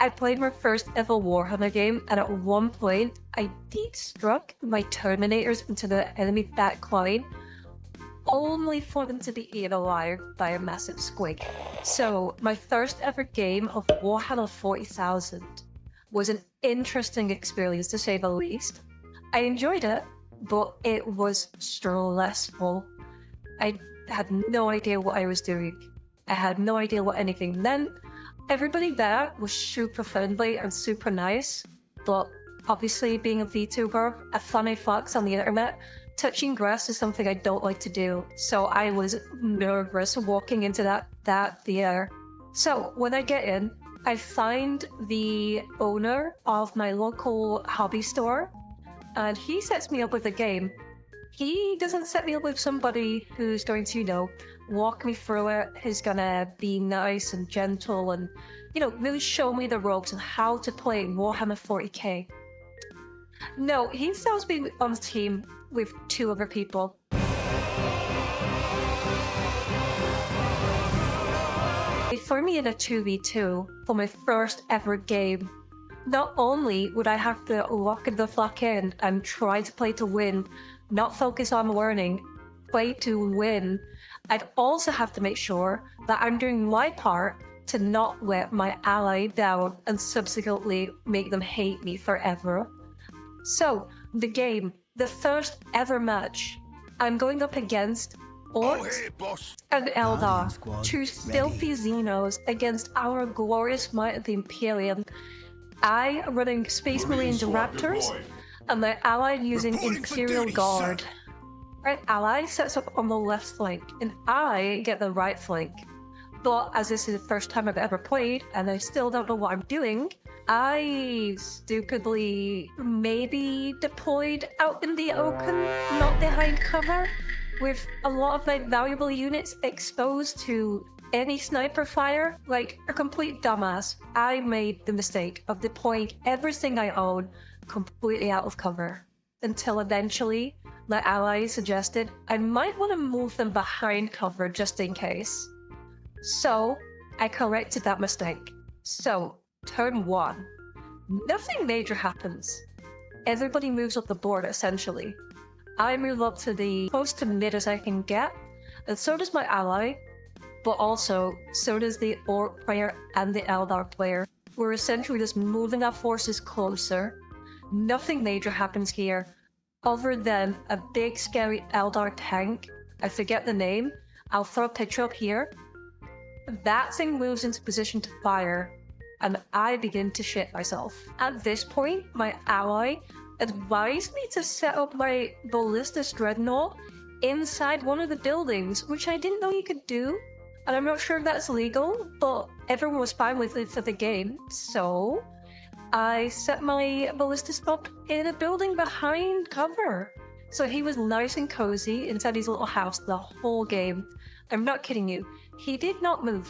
I played my first ever Warhammer game, and at one point, I deep struck my Terminators into the enemy back line, only for them to be eaten alive by a massive squig. So, my first ever game of Warhammer 40,000 was an interesting experience, to say the least. I enjoyed it, but it was stressful. I had no idea what I was doing. I had no idea what anything meant. Everybody there was super friendly and super nice, but obviously being a VTuber, a funny fox on the internet, touching grass is something I don't like to do, so I was nervous walking into that theater. So when I get in, I find the owner of my local hobby store, and he sets me up with a game. He doesn't set me up with somebody who's going to, walk me through it, who's gonna be nice and gentle and, really show me the ropes and how to play Warhammer 40K. No, he sells me on a team with 2 other people. They threw me in a 2v2 for my first ever game. Not only would I have to lock the fuck in and try to play to win, not focus on learning, play to win, I'd also have to make sure that I'm doing my part to not let my ally down and subsequently make them hate me forever. So, the game, the first ever match, I'm going up against Orks and Eldar, 2 filthy Xenos against our glorious might of the Imperium. I running Space Marines Raptors, and my ally using Imperial Guard. Right ally sets up on the left flank, and I get the right flank. But as this is the first time I've ever played, and I still don't know what I'm doing, I stupidly maybe deployed out in the open, not behind cover, with a lot of my valuable units exposed to any sniper fire, like a complete dumbass. I made the mistake of deploying everything I own completely out of cover, until eventually my ally suggested I might want to move them behind cover just in case. So I corrected that mistake. So turn 1, nothing major happens. Everybody moves up the board essentially. I move up to the close to mid as I can get, and so does my ally, but also so does the Orc player and the Eldar player. We're essentially just moving our forces closer. Nothing major happens here, other than a big scary Eldar tank. I forget the name. I'll throw a picture up here. That thing moves into position to fire, and I begin to shit myself. At this point, my ally advised me to set up my ballistic dreadnought inside one of the buildings, which I didn't know you could do. And I'm not sure if that's legal, but everyone was fine with it for the game, so I set my ballistic up in a building behind cover. So he was nice and cozy inside his little house the whole game. I'm not kidding you. He did not move.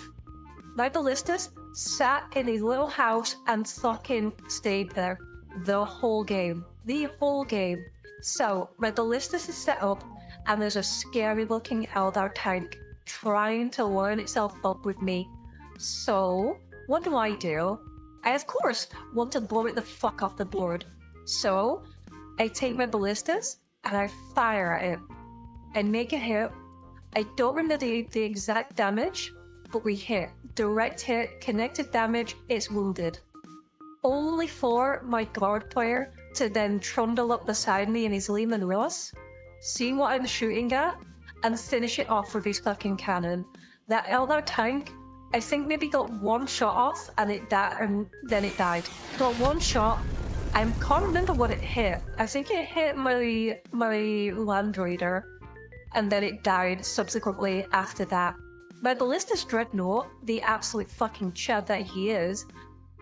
My ballistas sat in his little house and fucking stayed there the whole game. The whole game. So my ballistas is set up, and there's a scary looking Eldar tank trying to line itself up with me. So what do? I of course want to blow it the fuck off the board. So I take my ballistas and I fire at it. I make a hit. I don't remember the exact damage, but we hit. Direct hit, connected damage, it's wounded. Only for my guard player to then trundle up beside me in his Lehman Ross, see what I'm shooting at, and finish it off with his fucking cannon. That Eldar tank, I think maybe got 1 shot off, and then it died. Got 1 shot. I can't remember what it hit. I think it hit my Land Raider, and then it died subsequently after that. My ballistic dreadnought, the absolute fucking chad that he is,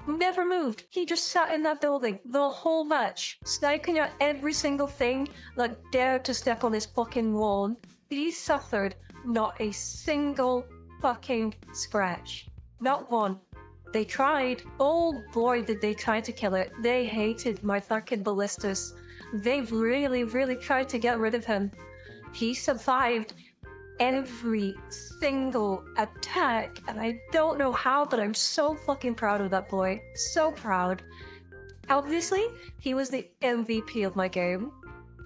never moved. He just sat in that building the whole match, sniping at every single thing that dared to step on his fucking lawn. He suffered not a single fucking scratch. Not one. They tried. Oh boy, did they try to kill it. They hated my fucking ballistas. They really, really tried to get rid of him. He survived every single attack, and I don't know how, but I'm so fucking proud of that boy. So proud. Obviously, he was the MVP of my game,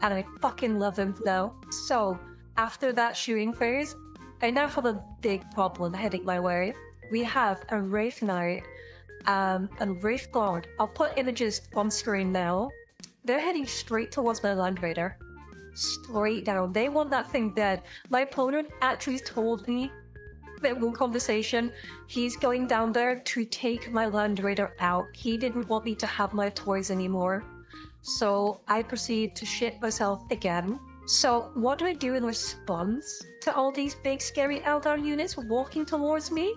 and I fucking love him now. So, after that shooting phase, I now have a big problem heading my way. We have a Wraith Knight and Wraith Guard. I'll put images on screen now. They're heading straight towards my Land Raider. Straight down. They want that thing dead. My opponent actually told me in one conversation he's going down there to take my Land Raider out. He didn't want me to have my toys anymore. So I proceed to shit myself again. So what do I do in response to all these big scary Eldar units walking towards me?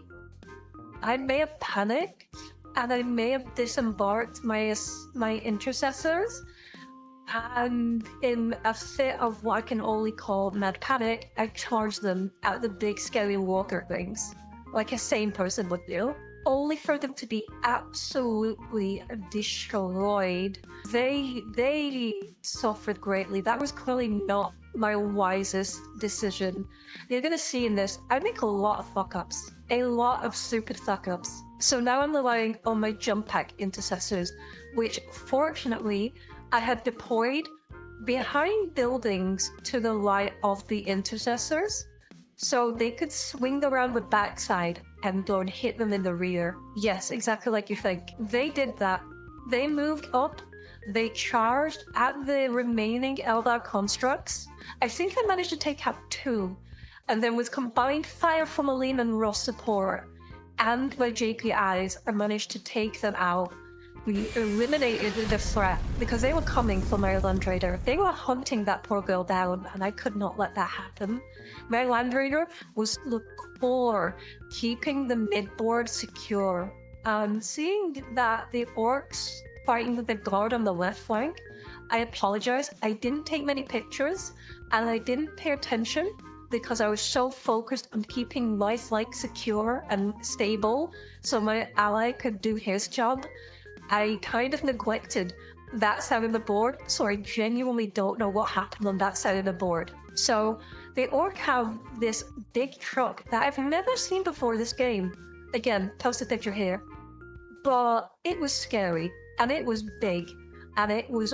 I may have panicked, and I may have disembarked my intercessors, and in a fit of what I can only call mad panic, I charged them at the big scary walker things, like a sane person would do, only for them to be absolutely destroyed. They suffered greatly. That was clearly not my wisest decision. You're gonna see in this, I make a lot of fuck-ups. A lot of stupid fuck-ups. So now I'm relying on my jump pack intercessors, which fortunately I had deployed behind buildings to the right of the intercessors, so they could swing around the backside and go and hit them in the rear. Yes, exactly like you think. They did that. They moved up, they charged at the remaining Eldar constructs. I think I managed to take out 2, and then with combined fire from Aline and Ross support and my JPIs, I managed to take them out. We eliminated the threat because they were coming for my Land Raider. They were hunting that poor girl down, and I could not let that happen. My Land Raider was the core, keeping the midboard secure. Seeing that the Orks fighting the guard on the left flank, I apologize. I didn't take many pictures, and I didn't pay attention because I was so focused on keeping my flank secure and stable so my ally could do his job. I kind of neglected that side of the board, so I genuinely don't know what happened on that side of the board. So the Orc have this big truck that I've never seen before this game. Again, post a picture here. But it was scary, and it was big, and it was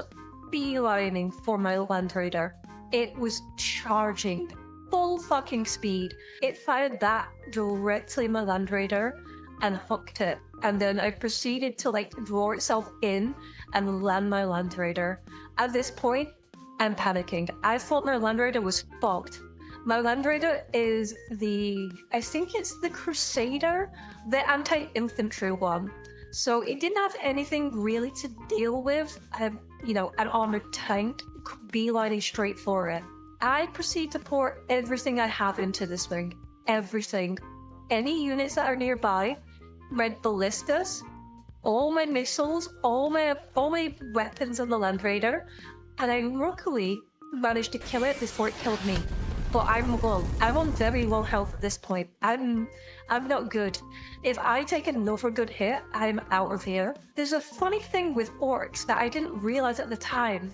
beelining for my Land Raider. It was charging full fucking speed. It fired that directly at my Land Raider and hooked it, and then I proceeded to draw itself in and land my Land Raider. At this point, I'm panicking. I thought my Land Raider was fucked. My Land Raider is I think it's the Crusader, the anti-infantry one. So it didn't have anything really to deal with, an armored tank beelining straight for it. I proceed to pour everything I have into this thing. Everything. Any units that are nearby, my ballistas, all my missiles, all my weapons on the Land Raider, and I luckily managed to kill it before it killed me. But I'm low. I'm on very low health at this point. I'm not good. If I take another good hit, I'm out of here. There's a funny thing with Orcs that I didn't realize at the time.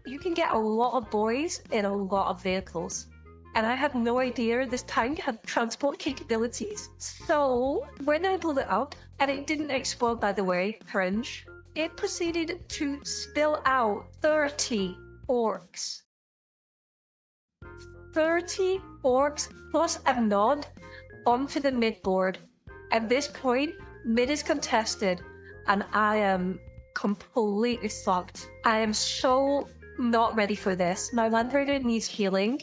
You can get a lot of boys in a lot of vehicles. And I had no idea this tank had transport capabilities. So when I blew it up, and it didn't explode by the way, cringe, it proceeded to spill out 30 orcs. 30 orcs plus a nod onto the midboard. At this point, mid is contested, and I am completely fucked. I am so not ready for this. My Land Raider needs healing,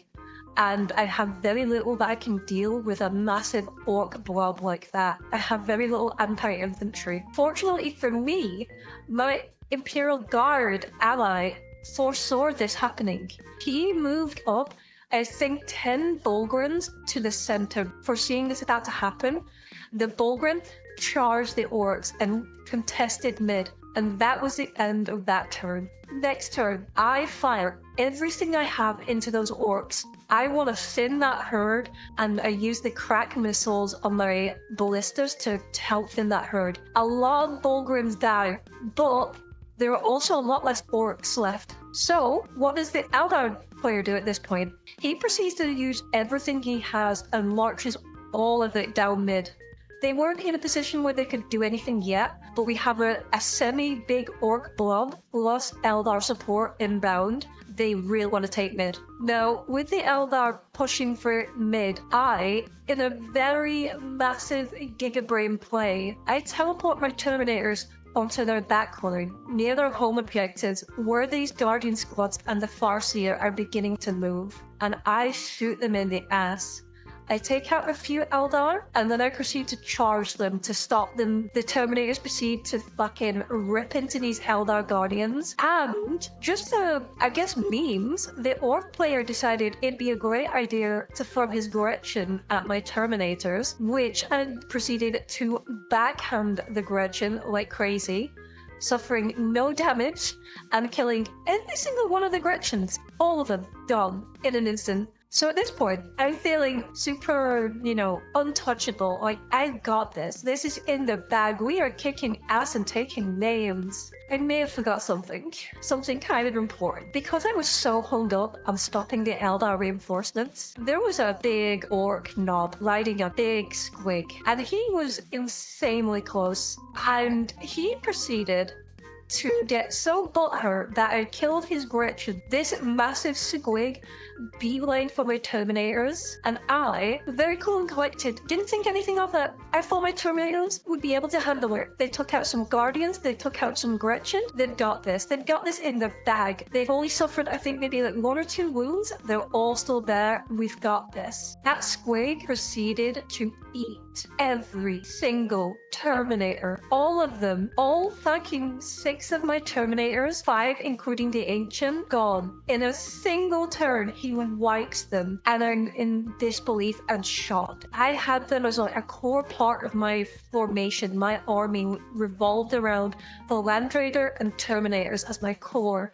and I have very little that I can deal with a massive orc blob like that. I have very little anti-infantry. Fortunately for me, my Imperial Guard ally foresaw this happening. He moved up, I think, 10 Bulgrins to the center, foreseeing this about to happen. The Bulgrin charged the orcs and contested mid, and that was the end of that turn. Next turn, I fire everything I have into those orcs. I want to thin that herd, and I use the crack missiles on my ballistas to help thin that herd. A lot of Bulgrins die, but there are also a lot less orcs left. So, what does the Eldar player do at this point? He proceeds to use everything he has and marches all of it down mid. They weren't in a position where they could do anything yet, but we have a semi-big orc blob plus Eldar support inbound. They really want to take mid. Now, with the Eldar pushing for mid, in a very massive Gigabrain play, I teleport my Terminators onto their backline, near their home objectives, where these Guardian squads and the Farseer are beginning to move, and I shoot them in the ass. I take out a few Eldar, and then I proceed to charge them to stop them. The Terminators proceed to fucking rip into these Eldar Guardians. And just I guess memes, the Orc player decided it'd be a great idea to throw his Gretchen at my Terminators, which I proceeded to backhand the Gretchen like crazy, suffering no damage and killing every single one of the Gretchens. All of them done in an instant. So at this point, I'm feeling super, untouchable. Like, I got this. This is in the bag. We are kicking ass and taking names. I may have forgot something kind of important. Because I was so hung up on stopping the Eldar reinforcements, there was a big orc knob riding a big squig, and he was insanely close. And he proceeded to get so butthurt that I killed his Gretchen. This massive squig beeline for my Terminators, and I, very cool and collected, didn't think anything of it. I thought my Terminators would be able to handle it. They took out some Guardians, they took out some Gretchen, they've got this. They've got this in the bag. They've only suffered, I think, maybe like 1 or 2 wounds. They're all still there. We've got this. That squig proceeded to eat every single Terminator. All of them. All fucking 6 of my Terminators, 5 including the Ancient, gone. In a single turn, he wipes them, and I'm in disbelief and shocked. I had them as like a core part of my formation. My army revolved around the Land Raider and Terminators as my core,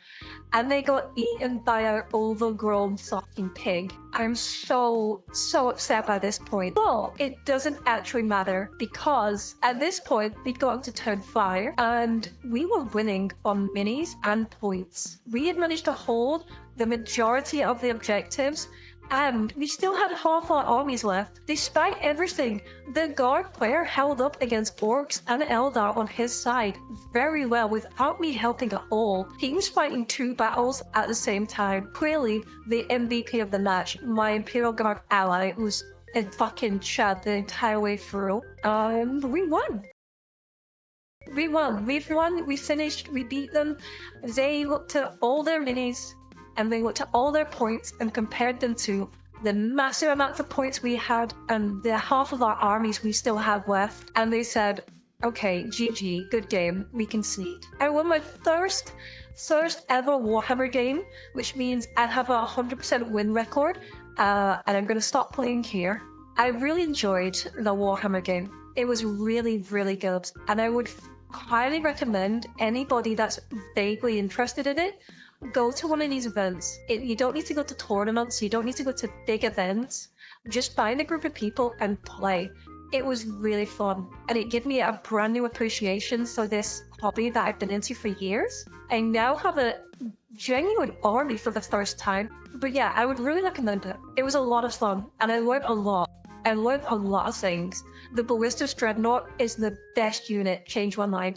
and they got eaten by an overgrown fucking pig. I'm so upset by this point. But it doesn't actually matter, because at this point we'd got to turn 5 and we were winning on minis and points. We had managed to hold the majority of the objectives, and we still had half our armies left. Despite everything, the Guard player held up against Orks and Eldar on his side very well without me helping at all. He was fighting 2 battles at the same time. Clearly, the MVP of the match, my Imperial Guard ally, was in fucking Chad the entire way through. We won. We've won, we finished, we beat them. They looked at all their minis, and they looked at all their points and compared them to the massive amounts of points we had and the half of our armies we still have left. And they said, okay, GG, good game, we concede. I won my first ever Warhammer game, which means I have a 100% win record, and I'm going to stop playing here. I really enjoyed the Warhammer game. It was really, really good, and I would highly recommend anybody that's vaguely interested in it, go to one of these events. You don't need to go to tournaments, you don't need to go to big events. Just find a group of people and play. It was really fun, and it gave me a brand new appreciation for this hobby that I've been into for years. I now have a genuine army for the first time. But yeah, I would really recommend it. It was a lot of fun, and I learned a lot. I learned a lot of things. The Ballistas Dreadnought is the best unit, change my mind.